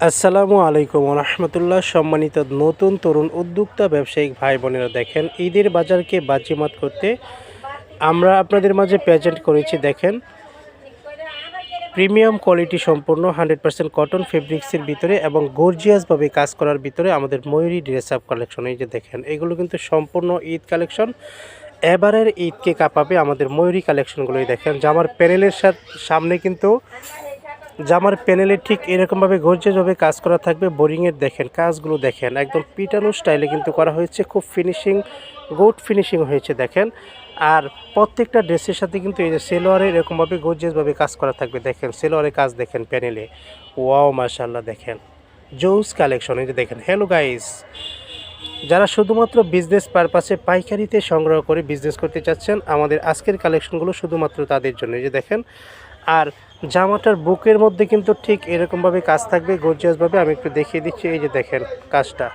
আসসালামু আলাইকুম রহমতুল্লাহ। সম্মানিত নতুন তরুণ উদ্যোক্তা ব্যবসায়িক ভাই বোনেরা, দেখেন ঈদের বাজারকে বাজিমাত করতে আমরা আপনাদের মাঝে প্রেজেন্ট করেছি। দেখেন প্রিমিয়াম কোয়ালিটি সম্পূর্ণ 100% কটন ফেব্রিক্সের ভিতরে এবং গর্জিয়াসভাবে কাজ করার ভিতরে আমাদের ময়ূরী ড্রেস আপ কালেকশন। এই যে দেখেন, এগুলো কিন্তু সম্পূর্ণ ঈদ কালেকশন। এবারের ঈদকে কাঁপাবে আমাদের ময়ূরী কালেকশনগুলোই। দেখেন জামার প্যানেলের সামনে কিন্তু জামার প্যানেলে ঠিক এরকমভাবে গর্জিয়াসভাবে কাজ করা থাকবে। বোরিংয়ের দেখেন কাজগুলো, দেখেন একদম পিটানো স্টাইলে কিন্তু করা হয়েছে। খুব ফিনিশিং, গুড ফিনিশিং হয়েছে দেখেন। আর প্রত্যেকটা ড্রেসের সাথে কিন্তু এই যে সেলোয়ারে এরকমভাবে গর্জিয়াসভাবে কাজ করা থাকবে। দেখেন সেলোয়ারের কাজ দেখেন প্যানেলে, ওয়াও মাশাআল্লাহ। দেখেন জোস কালেকশন। এই যে দেখেন। হ্যালো গাইস, যারা শুধুমাত্র বিজনেস পারপাসে পাইকারিতে সংগ্রহ করে বিজনেস করতে চাচ্ছেন, আমাদের আজকের কালেকশনগুলো শুধুমাত্র তাদের জন্য। এই যে দেখেন, আর জামাটার বুকের মধ্যে কিন্তু ঠিক এরকমভাবে কাজ থাকবে গর্জিয়াসভাবে। আমি একটু দেখিয়ে দিচ্ছি। এই যে দেখেন কাজটা।